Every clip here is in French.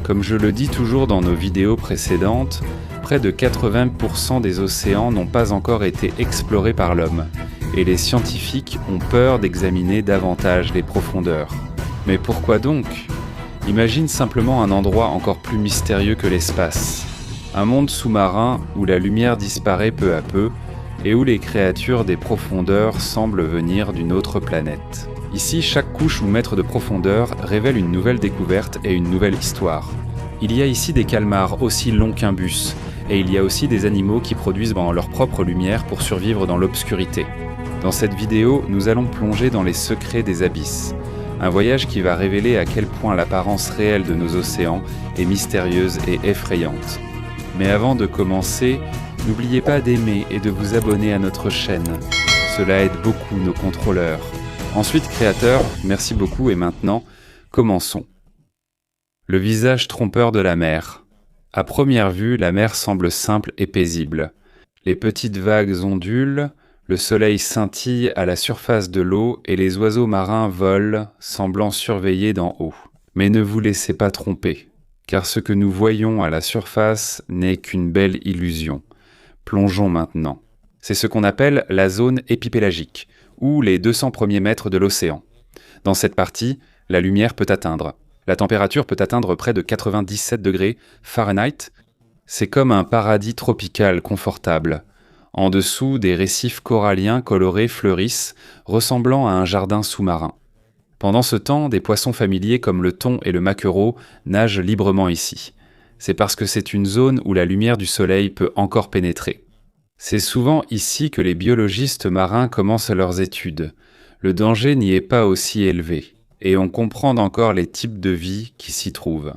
Comme je le dis toujours dans nos vidéos précédentes, près de 80% des océans n'ont pas encore été explorés par l'homme, et les scientifiques ont peur d'examiner davantage les profondeurs. Mais pourquoi donc ? Imagine simplement un endroit encore plus mystérieux que l'espace. Un monde sous-marin où la lumière disparaît peu à peu et où les créatures des profondeurs semblent venir d'une autre planète. Ici, chaque couche ou mètre de profondeur révèle une nouvelle découverte et une nouvelle histoire. Il y a ici des calmars aussi longs qu'un bus, et il y a aussi des animaux qui produisent leur propre lumière pour survivre dans l'obscurité. Dans cette vidéo, nous allons plonger dans les secrets des abysses. Un voyage qui va révéler à quel point l'apparence réelle de nos océans est mystérieuse et effrayante. Mais avant de commencer, n'oubliez pas d'aimer et de vous abonner à notre chaîne. Cela aide beaucoup nos contrôleurs. Ensuite, créateurs, merci beaucoup et maintenant, commençons. Le visage trompeur de la mer. À première vue, la mer semble simple et paisible. Les petites vagues ondulent, le soleil scintille à la surface de l'eau et les oiseaux marins volent, semblant surveiller d'en haut. Mais ne vous laissez pas tromper, car ce que nous voyons à la surface n'est qu'une belle illusion. Plongeons maintenant. C'est ce qu'on appelle la zone épipélagique, ou les 200 premiers mètres de l'océan. Dans cette partie, la lumière peut atteindre. La température peut atteindre près de 97 degrés Fahrenheit. C'est comme un paradis tropical confortable. En dessous, des récifs coralliens colorés fleurissent, ressemblant à un jardin sous-marin. Pendant ce temps, des poissons familiers comme le thon et le maquereau nagent librement ici. C'est parce que c'est une zone où la lumière du soleil peut encore pénétrer. C'est souvent ici que les biologistes marins commencent leurs études. Le danger n'y est pas aussi élevé, et on comprend encore les types de vie qui s'y trouvent.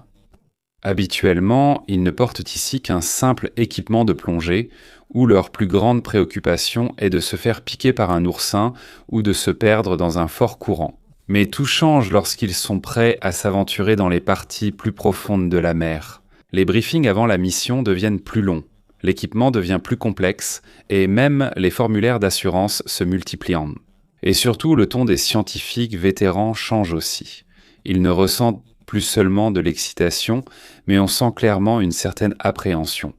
Habituellement, ils ne portent ici qu'un simple équipement de plongée, où leur plus grande préoccupation est de se faire piquer par un oursin ou de se perdre dans un fort courant. Mais tout change lorsqu'ils sont prêts à s'aventurer dans les parties plus profondes de la mer. Les briefings avant la mission deviennent plus longs, l'équipement devient plus complexe et même les formulaires d'assurance se multiplient. Et surtout, le ton des scientifiques vétérans change aussi. Ils ne ressentent plus seulement de l'excitation, mais on sent clairement une certaine appréhension.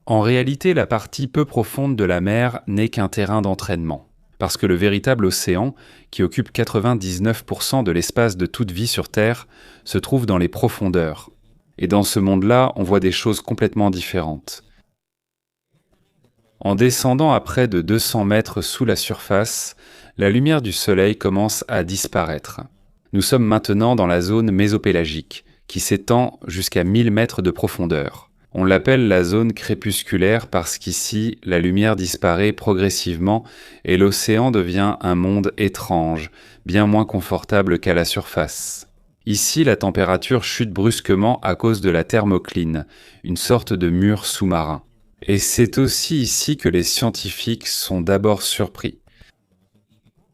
En réalité, la partie peu profonde de la mer n'est qu'un terrain d'entraînement, parce que le véritable océan, qui occupe 99% de l'espace de toute vie sur Terre, se trouve dans les profondeurs. Et dans ce monde-là, on voit des choses complètement différentes. En descendant à près de 200 mètres sous la surface, la lumière du soleil commence à disparaître. Nous sommes maintenant dans la zone mésopélagique, qui s'étend jusqu'à 1000 mètres de profondeur. On l'appelle la zone crépusculaire parce qu'ici, la lumière disparaît progressivement et l'océan devient un monde étrange, bien moins confortable qu'à la surface. Ici, la température chute brusquement à cause de la thermocline, une sorte de mur sous-marin. Et c'est aussi ici que les scientifiques sont d'abord surpris.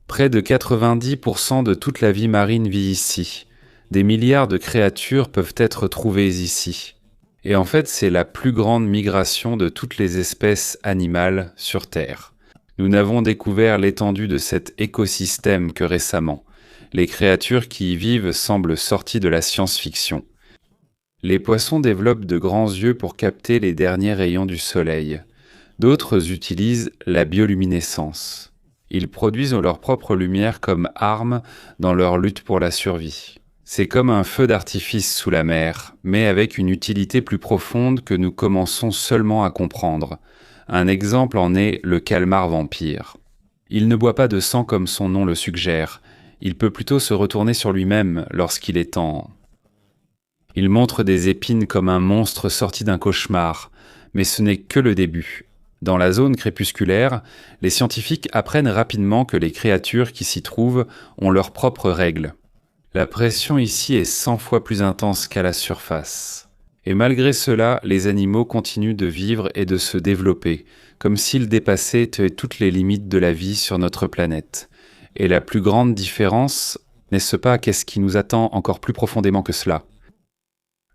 Près de 90% de toute la vie marine vit ici. Des milliards de créatures peuvent être trouvées ici. Et en fait, c'est la plus grande migration de toutes les espèces animales sur Terre. Nous n'avons découvert l'étendue de cet écosystème que récemment. Les créatures qui y vivent semblent sorties de la science-fiction. Les poissons développent de grands yeux pour capter les derniers rayons du soleil. D'autres utilisent la bioluminescence. Ils produisent leur propre lumière comme arme dans leur lutte pour la survie. C'est comme un feu d'artifice sous la mer, mais avec une utilité plus profonde que nous commençons seulement à comprendre. Un exemple en est le calmar vampire. Il ne boit pas de sang comme son nom le suggère. Il peut plutôt se retourner sur lui-même lorsqu'il est en... Il montre des épines comme un monstre sorti d'un cauchemar, mais ce n'est que le début. Dans la zone crépusculaire, les scientifiques apprennent rapidement que les créatures qui s'y trouvent ont leurs propres règles. La pression ici est 100 fois plus intense qu'à la surface. Et malgré cela, les animaux continuent de vivre et de se développer, comme s'ils dépassaient toutes les limites de la vie sur notre planète. Et la plus grande différence, n'est-ce pas qu'est-ce qui nous attend encore plus profondément que cela ?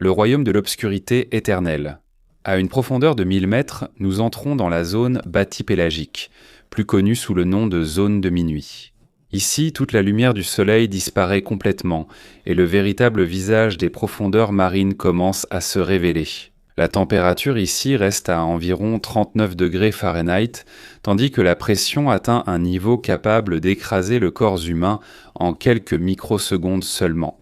Le royaume de l'obscurité éternelle. À une profondeur de 1000 mètres, nous entrons dans la zone bathypélagique, plus connue sous le nom de zone de minuit. Ici, toute la lumière du soleil disparaît complètement et le véritable visage des profondeurs marines commence à se révéler. La température ici reste à environ 39 degrés Fahrenheit, tandis que la pression atteint un niveau capable d'écraser le corps humain en quelques microsecondes seulement.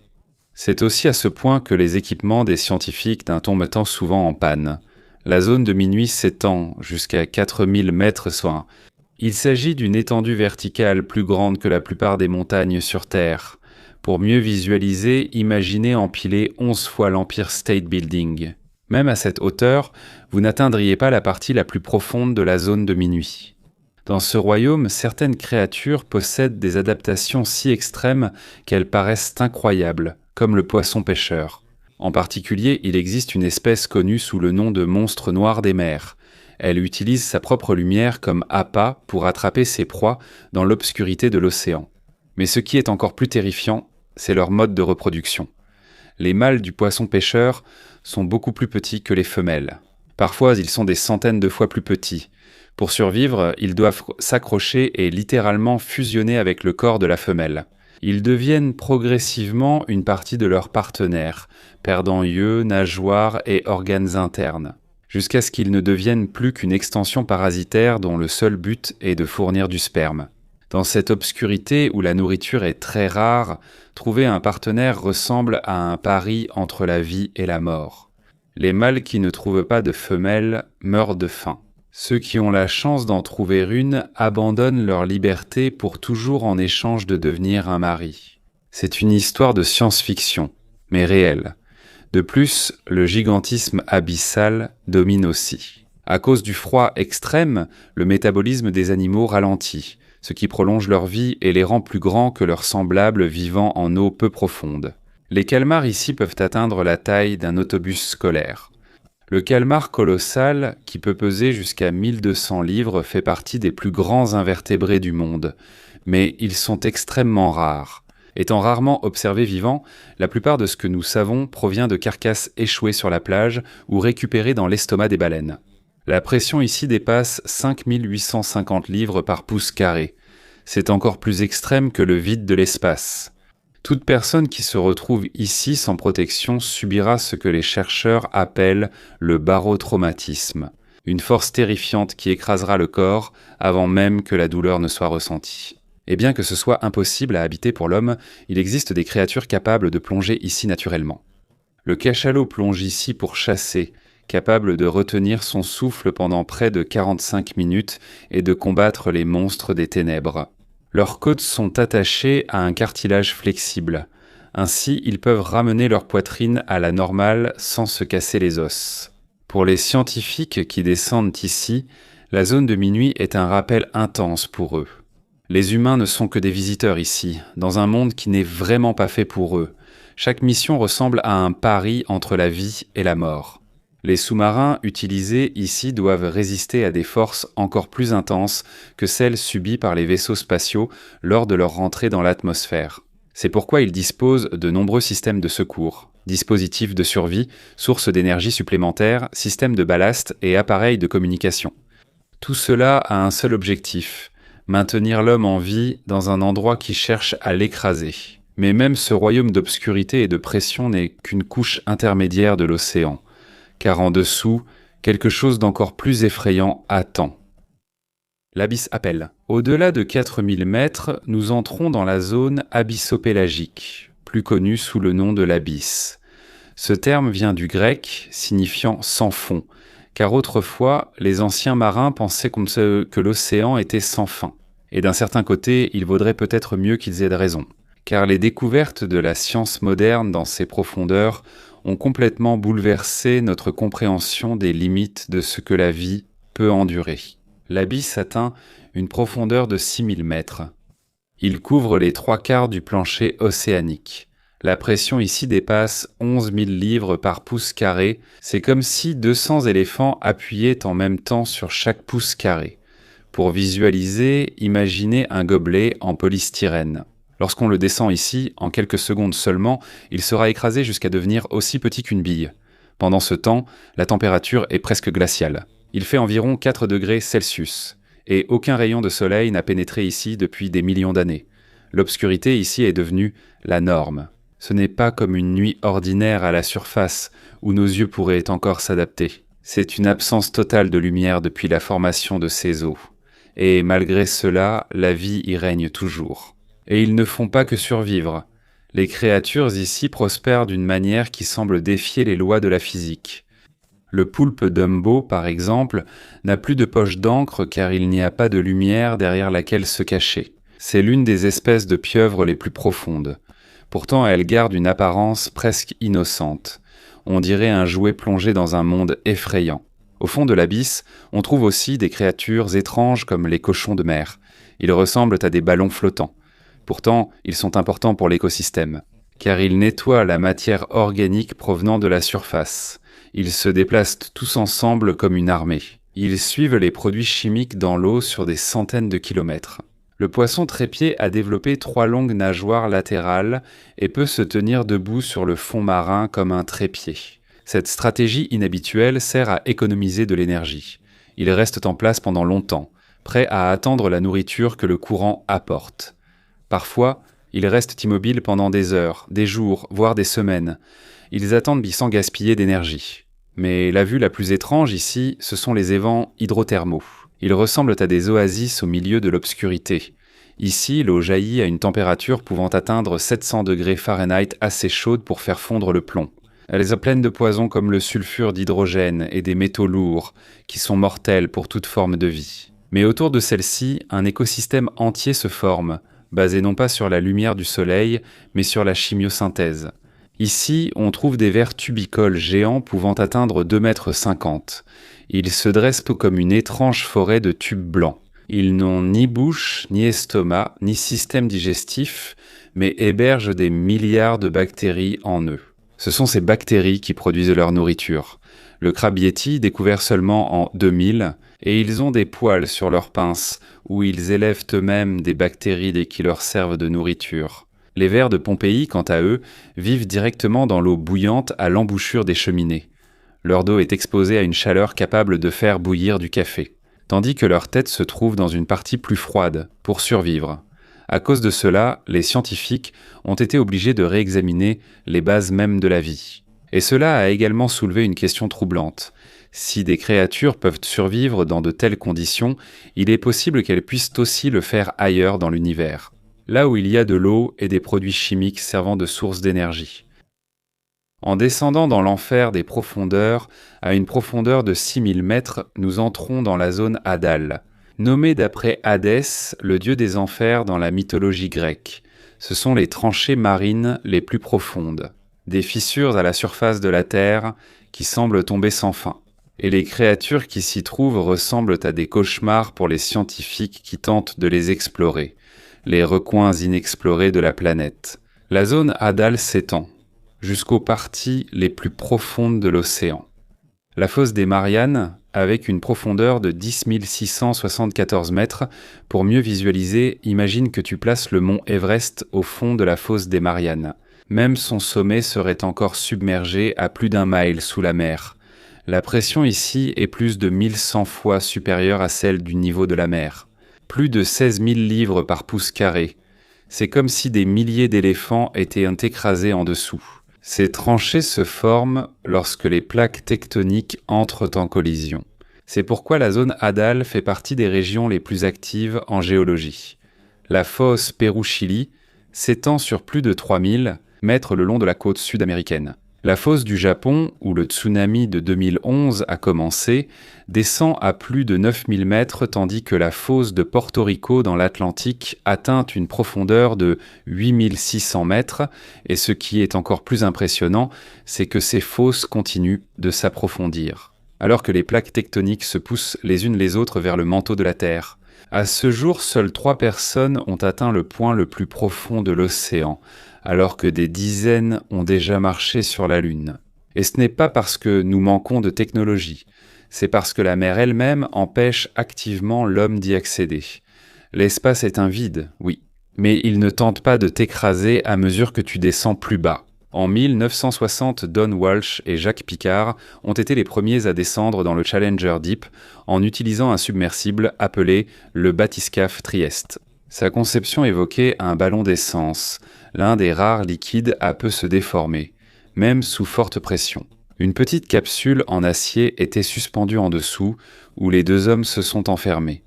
C'est aussi à ce point que les équipements des scientifiques tombent tant souvent en panne. La zone de minuit s'étend jusqu'à 4000 mètres soins. Il s'agit d'une étendue verticale plus grande que la plupart des montagnes sur Terre. Pour mieux visualiser, imaginez empiler 11 fois l'Empire State Building. Même à cette hauteur, vous n'atteindriez pas la partie la plus profonde de la zone de minuit. Dans ce royaume, certaines créatures possèdent des adaptations si extrêmes qu'elles paraissent incroyables, comme le poisson pêcheur. En particulier, il existe une espèce connue sous le nom de monstre noir des mers. Elle utilise sa propre lumière comme appât pour attraper ses proies dans l'obscurité de l'océan. Mais ce qui est encore plus terrifiant, c'est leur mode de reproduction. Les mâles du poisson pêcheur sont beaucoup plus petits que les femelles. Parfois, ils sont des centaines de fois plus petits. Pour survivre, ils doivent s'accrocher et littéralement fusionner avec le corps de la femelle. Ils deviennent progressivement une partie de leur partenaire, perdant yeux, nageoires et organes internes, jusqu'à ce qu'ils ne deviennent plus qu'une extension parasitaire dont le seul but est de fournir du sperme. Dans cette obscurité où la nourriture est très rare, trouver un partenaire ressemble à un pari entre la vie et la mort. Les mâles qui ne trouvent pas de femelles meurent de faim. Ceux qui ont la chance d'en trouver une abandonnent leur liberté pour toujours en échange de devenir un mari. C'est une histoire de science-fiction, mais réelle. De plus, le gigantisme abyssal domine aussi. À cause du froid extrême, le métabolisme des animaux ralentit, ce qui prolonge leur vie et les rend plus grands que leurs semblables vivant en eau peu profonde. Les calmars ici peuvent atteindre la taille d'un autobus scolaire. Le calmar colossal, qui peut peser jusqu'à 1200 livres, fait partie des plus grands invertébrés du monde, mais ils sont extrêmement rares. Étant rarement observés vivants, la plupart de ce que nous savons provient de carcasses échouées sur la plage ou récupérées dans l'estomac des baleines. La pression ici dépasse 5850 livres par pouce carré. C'est encore plus extrême que le vide de l'espace. Toute personne qui se retrouve ici sans protection subira ce que les chercheurs appellent le barotraumatisme, une force terrifiante qui écrasera le corps avant même que la douleur ne soit ressentie. Et bien que ce soit impossible à habiter pour l'homme, il existe des créatures capables de plonger ici naturellement. Le cachalot plonge ici pour chasser, capable de retenir son souffle pendant près de 45 minutes et de combattre les monstres des ténèbres. Leurs côtes sont attachées à un cartilage flexible. Ainsi, ils peuvent ramener leur poitrine à la normale sans se casser les os. Pour les scientifiques qui descendent ici, la zone de minuit est un rappel intense pour eux. Les humains ne sont que des visiteurs ici, dans un monde qui n'est vraiment pas fait pour eux. Chaque mission ressemble à un pari entre la vie et la mort. Les sous-marins utilisés ici doivent résister à des forces encore plus intenses que celles subies par les vaisseaux spatiaux lors de leur rentrée dans l'atmosphère. C'est pourquoi ils disposent de nombreux systèmes de secours, dispositifs de survie, sources d'énergie supplémentaires, systèmes de ballast et appareils de communication. Tout cela a un seul objectif, maintenir l'homme en vie dans un endroit qui cherche à l'écraser. Mais même ce royaume d'obscurité et de pression n'est qu'une couche intermédiaire de l'océan. Car en dessous, quelque chose d'encore plus effrayant attend. L'abysse appelle. Au-delà de 4000 mètres, nous entrons dans la zone abyssopélagique, plus connue sous le nom de l'abysse. Ce terme vient du grec, signifiant « sans fond », car autrefois, les anciens marins pensaient que l'océan était sans fin. Et d'un certain côté, il vaudrait peut-être mieux qu'ils aient raison, car les découvertes de la science moderne dans ces profondeurs ont complètement bouleversé notre compréhension des limites de ce que la vie peut endurer. L'abysse atteint une profondeur de 6000 mètres. Il couvre les 3/4 du plancher océanique. La pression ici dépasse 11 000 livres par pouce carré. C'est comme si 200 éléphants appuyaient en même temps sur chaque pouce carré. Pour visualiser, imaginez un gobelet en polystyrène. Lorsqu'on le descend ici, en quelques secondes seulement, il sera écrasé jusqu'à devenir aussi petit qu'une bille. Pendant ce temps, la température est presque glaciale. Il fait environ 4 degrés Celsius, et aucun rayon de soleil n'a pénétré ici depuis des millions d'années. L'obscurité ici est devenue la norme. Ce n'est pas comme une nuit ordinaire à la surface où nos yeux pourraient encore s'adapter. C'est une absence totale de lumière depuis la formation de ces eaux. Et malgré cela, la vie y règne toujours. Et ils ne font pas que survivre. Les créatures ici prospèrent d'une manière qui semble défier les lois de la physique. Le poulpe Dumbo, par exemple, n'a plus de poche d'encre car il n'y a pas de lumière derrière laquelle se cacher. C'est l'une des espèces de pieuvres les plus profondes. Pourtant, elle garde une apparence presque innocente. On dirait un jouet plongé dans un monde effrayant. Au fond de l'abysse, on trouve aussi des créatures étranges comme les cochons de mer. Ils ressemblent à des ballons flottants. Pourtant, ils sont importants pour l'écosystème, car ils nettoient la matière organique provenant de la surface. Ils se déplacent tous ensemble comme une armée. Ils suivent les produits chimiques dans l'eau sur des centaines de kilomètres. Le poisson trépied a développé 3 longues nageoires latérales et peut se tenir debout sur le fond marin comme un trépied. Cette stratégie inhabituelle sert à économiser de l'énergie. Ils restent en place pendant longtemps, prêts à attendre la nourriture que le courant apporte. Parfois, ils restent immobiles pendant des heures, des jours, voire des semaines. Ils attendent sans gaspiller d'énergie. Mais la vue la plus étrange ici, ce sont les évents hydrothermaux. Ils ressemblent à des oasis au milieu de l'obscurité. Ici, l'eau jaillit à une température pouvant atteindre 700 degrés Fahrenheit assez chaude pour faire fondre le plomb. Elle est pleine de poisons comme le sulfure d'hydrogène et des métaux lourds, qui sont mortels pour toute forme de vie. Mais autour de celle-ci, un écosystème entier se forme, basé non pas sur la lumière du soleil, mais sur la chimiosynthèse. Ici, on trouve des vers tubicoles géants pouvant atteindre 2,50 m. Ils se dressent comme une étrange forêt de tubes blancs. Ils n'ont ni bouche, ni estomac, ni système digestif, mais hébergent des milliards de bactéries en eux. Ce sont ces bactéries qui produisent leur nourriture. Le crabe yeti, découvert seulement en 2000, et ils ont des poils sur leurs pinces, où ils élèvent eux-mêmes des bactéries qui leur servent de nourriture. Les vers de Pompéi, quant à eux, vivent directement dans l'eau bouillante à l'embouchure des cheminées. Leur dos est exposé à une chaleur capable de faire bouillir du café, tandis que leur tête se trouve dans une partie plus froide, pour survivre. À cause de cela, les scientifiques ont été obligés de réexaminer les bases mêmes de la vie. Et cela a également soulevé une question troublante. Si des créatures peuvent survivre dans de telles conditions, il est possible qu'elles puissent aussi le faire ailleurs dans l'univers, là où il y a de l'eau et des produits chimiques servant de source d'énergie. En descendant dans l'enfer des profondeurs, à une profondeur de 6000 mètres, nous entrons dans la zone Hadal, nommée d'après Hadès, le dieu des enfers dans la mythologie grecque. Ce sont les tranchées marines les plus profondes, des fissures à la surface de la terre qui semblent tomber sans fin. Et les créatures qui s'y trouvent ressemblent à des cauchemars pour les scientifiques qui tentent de les explorer, les recoins inexplorés de la planète. La zone Hadal s'étend jusqu'aux parties les plus profondes de l'océan. La fosse des Mariannes, avec une profondeur de 10 674 mètres, pour mieux visualiser, imagine que tu places le mont Everest au fond de la fosse des Mariannes. Même son sommet serait encore submergé à plus d'1 mile sous la mer. La pression ici est plus de 1100 fois supérieure à celle du niveau de la mer. Plus de 16 000 livres par pouce carré. C'est comme si des milliers d'éléphants étaient écrasés en dessous. Ces tranchées se forment lorsque les plaques tectoniques entrent en collision. C'est pourquoi la zone Hadal fait partie des régions les plus actives en géologie. La fosse Pérou-Chili s'étend sur plus de 3000 mètres le long de la côte sud-américaine. La fosse du Japon, où le tsunami de 2011 a commencé, descend à plus de 9000 mètres tandis que la fosse de Porto Rico dans l'Atlantique atteint une profondeur de 8600 mètres et ce qui est encore plus impressionnant, c'est que ces fosses continuent de s'approfondir, alors que les plaques tectoniques se poussent les unes les autres vers le manteau de la Terre. À ce jour, seules 3 personnes ont atteint le point le plus profond de l'océan, alors que des dizaines ont déjà marché sur la Lune. Et ce n'est pas parce que nous manquons de technologie, c'est parce que la mer elle-même empêche activement l'homme d'y accéder. L'espace est un vide, oui, mais il ne tente pas de t'écraser à mesure que tu descends plus bas. En 1960, Don Walsh et Jacques Piccard ont été les premiers à descendre dans le Challenger Deep en utilisant un submersible appelé le bathyscaphe Trieste. Sa conception évoquait un ballon d'essence, l'un des rares liquides à peu se déformer, même sous forte pression. Une petite capsule en acier était suspendue en dessous, où les deux hommes se sont enfermés,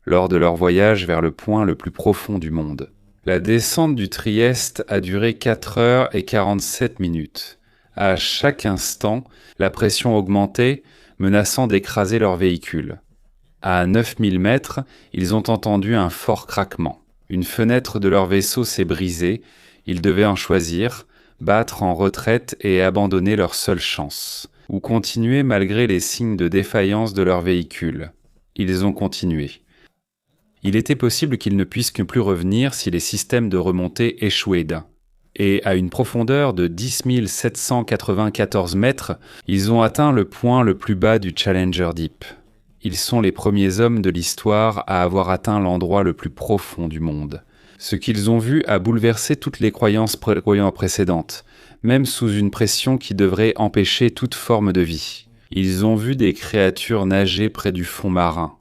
lors de leur voyage vers le point le plus profond du monde. La descente du Trieste a duré 4 heures et 47 minutes. À chaque instant, la pression augmentait, menaçant d'écraser leur véhicule. À 9000 mètres, ils ont entendu un fort craquement. Une fenêtre de leur vaisseau s'est brisée, ils devaient en choisir, battre en retraite et abandonner leur seule chance, ou continuer malgré les signes de défaillance de leur véhicule. Ils ont continué. Il était possible qu'ils ne puissent plus revenir si les systèmes de remontée échouaient d'un. Et à une profondeur de 10 794 mètres, ils ont atteint le point le plus bas du Challenger Deep. Ils sont les premiers hommes de l'histoire à avoir atteint l'endroit le plus profond du monde. Ce qu'ils ont vu a bouleversé toutes les croyances précédentes, même sous une pression qui devrait empêcher toute forme de vie. Ils ont vu des créatures nager près du fond marin.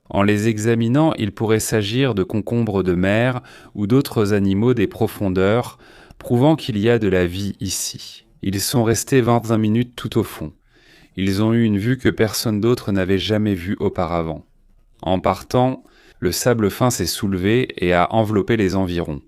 En les examinant, il pourrait s'agir de concombres de mer ou d'autres animaux des profondeurs, prouvant qu'il y a de la vie ici. Ils sont restés 25 minutes tout au fond. Ils ont eu une vue que personne d'autre n'avait jamais vue auparavant. En partant, le sable fin s'est soulevé et a enveloppé les environs.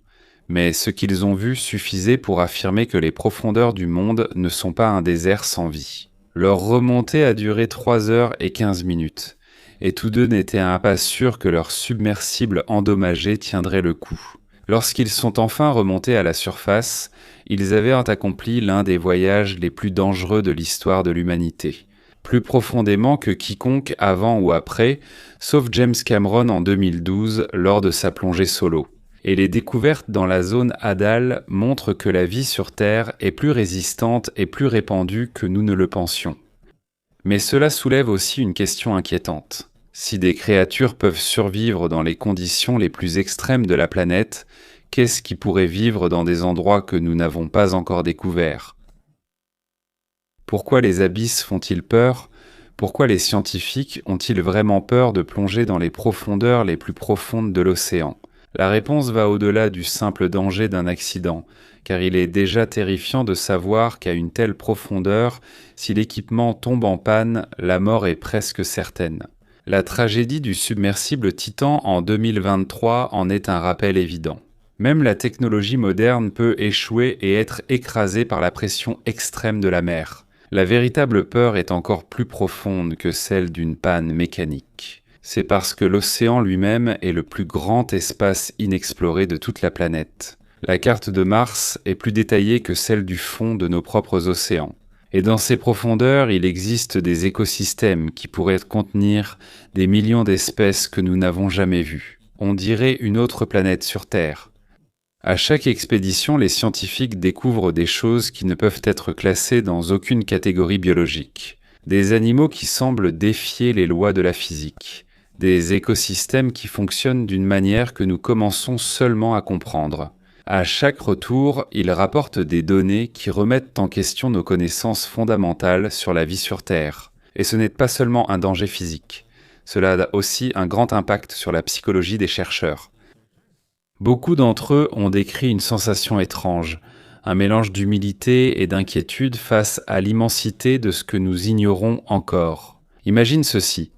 Mais ce qu'ils ont vu suffisait pour affirmer que les profondeurs du monde ne sont pas un désert sans vie. Leur remontée a duré 3 heures et 15 minutes. Et tous deux n'étaient pas sûrs que leur submersible endommagé tiendrait le coup. Lorsqu'ils sont enfin remontés à la surface, ils avaient accompli l'un des voyages les plus dangereux de l'histoire de l'humanité, plus profondément que quiconque avant ou après, sauf James Cameron en 2012 lors de sa plongée solo. Et les découvertes dans la zone Hadal montrent que la vie sur Terre est plus résistante et plus répandue que nous ne le pensions. Mais cela soulève aussi une question inquiétante. Si des créatures peuvent survivre dans les conditions les plus extrêmes de la planète, qu'est-ce qui pourrait vivre dans des endroits que nous n'avons pas encore découverts ? Pourquoi les abysses font-ils peur ? Pourquoi les scientifiques ont-ils vraiment peur de plonger dans les profondeurs les plus profondes de l'océan ? La réponse va au-delà du simple danger d'un accident, car il est déjà terrifiant de savoir qu'à une telle profondeur, si l'équipement tombe en panne, la mort est presque certaine. La tragédie du submersible Titan en 2023 en est un rappel évident. Même la technologie moderne peut échouer et être écrasée par la pression extrême de la mer. La véritable peur est encore plus profonde que celle d'une panne mécanique. C'est parce que l'océan lui-même est le plus grand espace inexploré de toute la planète. La carte de Mars est plus détaillée que celle du fond de nos propres océans. Et dans ces profondeurs, il existe des écosystèmes qui pourraient contenir des millions d'espèces que nous n'avons jamais vues. On dirait une autre planète sur Terre. À chaque expédition, les scientifiques découvrent des choses qui ne peuvent être classées dans aucune catégorie biologique. Des animaux qui semblent défier les lois de la physique. Des écosystèmes qui fonctionnent d'une manière que nous commençons seulement à comprendre. À chaque retour, ils rapportent des données qui remettent en question nos connaissances fondamentales sur la vie sur Terre. Et ce n'est pas seulement un danger physique. Cela a aussi un grand impact sur la psychologie des chercheurs. Beaucoup d'entre eux ont décrit une sensation étrange, un mélange d'humilité et d'inquiétude face à l'immensité de ce que nous ignorons encore. Imagine ceci.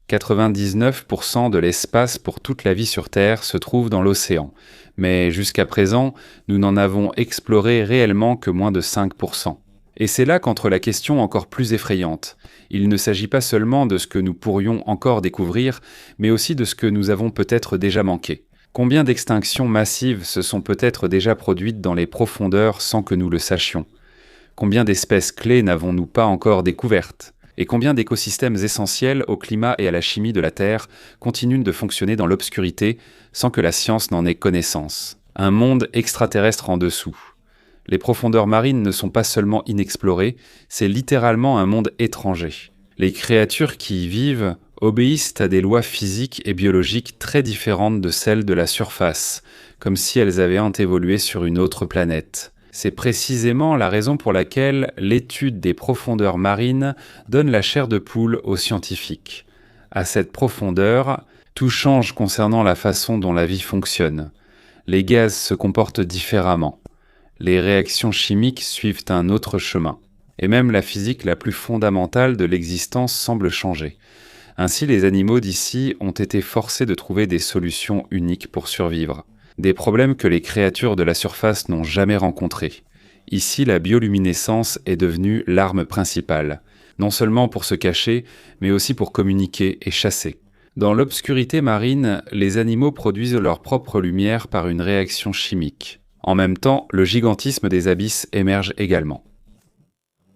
99% de l'espace pour toute la vie sur Terre se trouve dans l'océan, mais jusqu'à présent, nous n'en avons exploré réellement que moins de 5%. Et c'est là qu'entre la question encore plus effrayante. Il ne s'agit pas seulement de ce que nous pourrions encore découvrir, mais aussi de ce que nous avons peut-être déjà manqué. Combien d'extinctions massives se sont peut-être déjà produites dans les profondeurs sans que nous le sachions ? Combien d'espèces clés n'avons-nous pas encore découvertes ? Et combien d'écosystèmes essentiels au climat et à la chimie de la Terre continuent de fonctionner dans l'obscurité sans que la science n'en ait connaissance. Un monde extraterrestre en dessous. Les profondeurs marines ne sont pas seulement inexplorées, c'est littéralement un monde étranger. Les créatures qui y vivent obéissent à des lois physiques et biologiques très différentes de celles de la surface, comme si elles avaient évolué sur une autre planète. C'est précisément la raison pour laquelle l'étude des profondeurs marines donne la chair de poule aux scientifiques. À cette profondeur, Tout change concernant la façon dont la vie fonctionne. Les gaz se comportent différemment. Les réactions chimiques suivent un autre chemin. Et même la physique la plus fondamentale de l'existence semble changer. Ainsi, les animaux d'ici ont été forcés de trouver des solutions uniques pour survivre. Des problèmes que les créatures de la surface n'ont jamais rencontrés. Ici, la bioluminescence est devenue l'arme principale, non seulement pour se cacher, mais aussi pour communiquer et chasser. Dans l'obscurité marine, les animaux produisent leur propre lumière par une réaction chimique. En même temps, le gigantisme des abysses émerge également.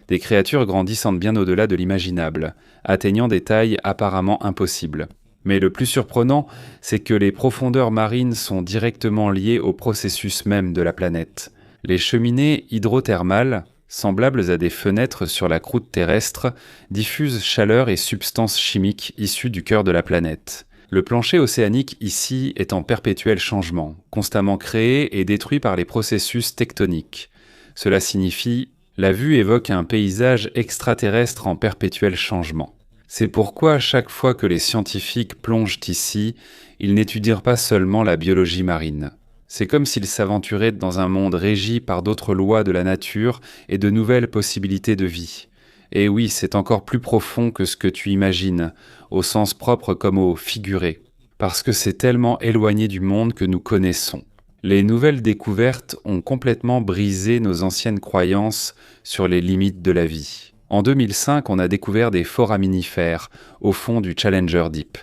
Des créatures grandissant bien au-delà de l'imaginable, atteignant des tailles apparemment impossibles. Mais le plus surprenant, c'est que les profondeurs marines sont directement liées au processus même de la planète. Les cheminées hydrothermales, semblables à des fenêtres sur la croûte terrestre, diffusent chaleur et substances chimiques issues du cœur de la planète. Le plancher océanique ici est en perpétuel changement, constamment créé et détruit par les processus tectoniques. Cela signifie la vue évoque un paysage extraterrestre en perpétuel changement. C'est pourquoi chaque fois que les scientifiques plongent ici, ils n'étudient pas seulement la biologie marine. C'est comme s'ils s'aventuraient dans un monde régi par d'autres lois de la nature et de nouvelles possibilités de vie. Et oui, c'est encore plus profond que ce que tu imagines, au sens propre comme au figuré, parce que c'est tellement éloigné du monde que nous connaissons. Les nouvelles découvertes ont complètement brisé nos anciennes croyances sur les limites de la vie. En 2005, on a découvert des foraminifères au fond du Challenger Deep.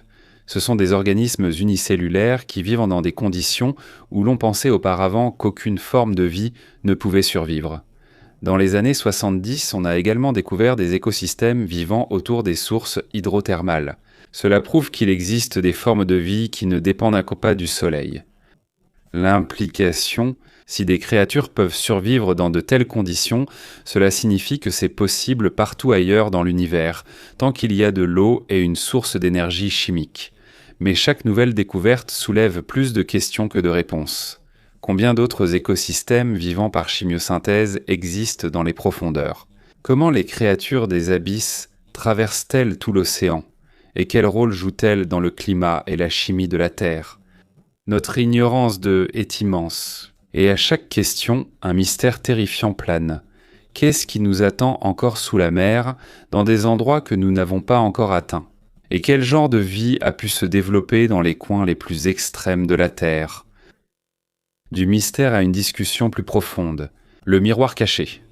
Ce sont des organismes unicellulaires qui vivent dans des conditions où l'on pensait auparavant qu'aucune forme de vie ne pouvait survivre. Dans les années 70, on a également découvert des écosystèmes vivant autour des sources hydrothermales. Cela prouve qu'il existe des formes de vie qui ne dépendent pas du soleil. L'implication, si des créatures peuvent survivre dans de telles conditions, cela signifie que c'est possible partout ailleurs dans l'univers, tant qu'il y a de l'eau et une source d'énergie chimique. Mais chaque nouvelle découverte soulève plus de questions que de réponses. Combien d'autres écosystèmes vivant par chimiosynthèse existent dans les profondeurs? Comment les créatures des abysses traversent-elles tout l'océan? Et quel rôle jouent-elles dans le climat et la chimie de la Terre? Notre ignorance d'eux est immense, et à chaque question, un mystère terrifiant plane. Qu'est-ce qui nous attend encore sous la mer, dans des endroits que nous n'avons pas encore atteints? Et quel genre de vie a pu se développer dans les coins les plus extrêmes de la Terre? Du mystère à une discussion plus profonde. Le miroir caché.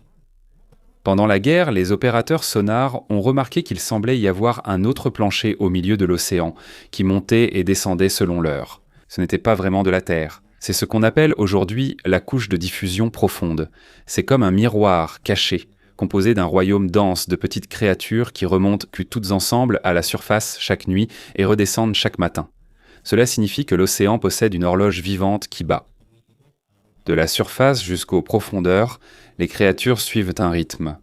Pendant la guerre, les opérateurs sonars ont remarqué qu'il semblait y avoir un autre plancher au milieu de l'océan, qui montait et descendait selon l'heure. Ce n'était pas vraiment de la Terre. C'est ce qu'on appelle aujourd'hui la couche de diffusion profonde. C'est comme un miroir caché, composé d'un royaume dense de petites créatures qui remontent toutes ensemble à la surface chaque nuit et redescendent chaque matin. Cela signifie que l'océan possède une horloge vivante qui bat. De la surface jusqu'aux profondeurs, les créatures suivent un rythme.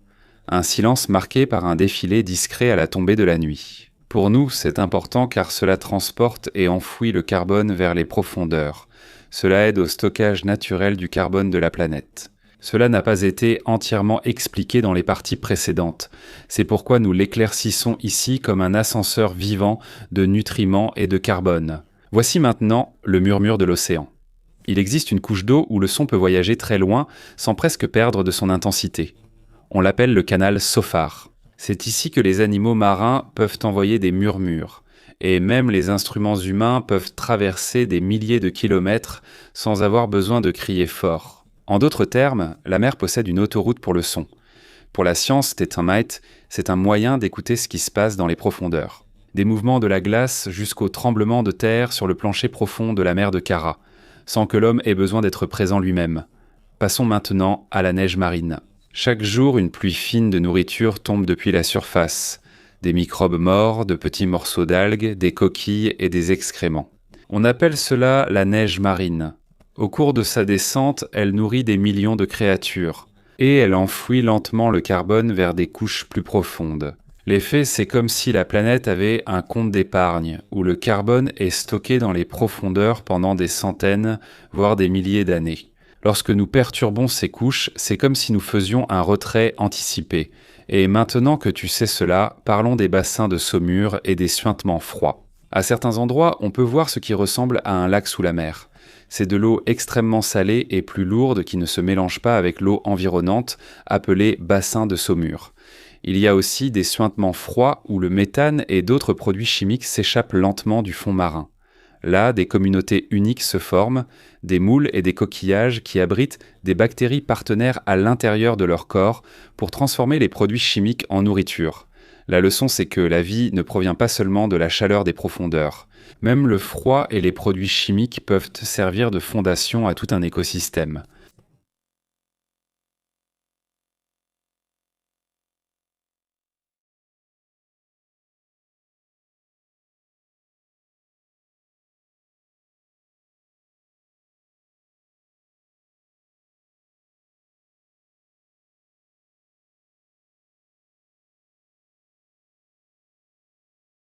Un silence marqué par un défilé discret à la tombée de la nuit. Pour nous, c'est important car cela transporte et enfouit le carbone vers les profondeurs. Cela aide au stockage naturel du carbone de la planète. Cela n'a pas été entièrement expliqué dans les parties précédentes. C'est pourquoi nous l'éclaircissons ici comme un ascenseur vivant de nutriments et de carbone. Voici maintenant le murmure de l'océan. Il existe une couche d'eau où le son peut voyager très loin sans presque perdre de son intensité. On l'appelle le canal Sophar. C'est ici que les animaux marins peuvent envoyer des murmures, et même les instruments humains peuvent traverser des milliers de kilomètres sans avoir besoin de crier fort. En d'autres termes, la mer possède une autoroute pour le son. Pour la science tétamite, c'est un moyen d'écouter ce qui se passe dans les profondeurs. Des mouvements de la glace jusqu'aux tremblements de terre sur le plancher profond de la mer de Kara, sans que l'homme ait besoin d'être présent lui-même. Passons maintenant à la neige marine. Chaque jour, une pluie fine de nourriture tombe depuis la surface. Des microbes morts, de petits morceaux d'algues, des coquilles et des excréments. On appelle cela la neige marine. Au cours de sa descente, elle nourrit des millions de créatures. Et elle enfouit lentement le carbone vers des couches plus profondes. L'effet, c'est comme si la planète avait un compte d'épargne, où le carbone est stocké dans les profondeurs pendant des centaines, voire des milliers d'années. Lorsque nous perturbons ces couches, c'est comme si nous faisions un retrait anticipé. Et maintenant que tu sais cela, parlons des bassins de saumure et des suintements froids. À certains endroits, on peut voir ce qui ressemble à un lac sous la mer. C'est de l'eau extrêmement salée et plus lourde qui ne se mélange pas avec l'eau environnante, appelée bassin de Saumur. Il y a aussi des suintements froids où le méthane et d'autres produits chimiques s'échappent lentement du fond marin. Là, des communautés uniques se forment, des moules et des coquillages qui abritent des bactéries partenaires à l'intérieur de leur corps pour transformer les produits chimiques en nourriture. La leçon, c'est que la vie ne provient pas seulement de la chaleur des profondeurs. Même le froid et les produits chimiques peuvent servir de fondation à tout un écosystème.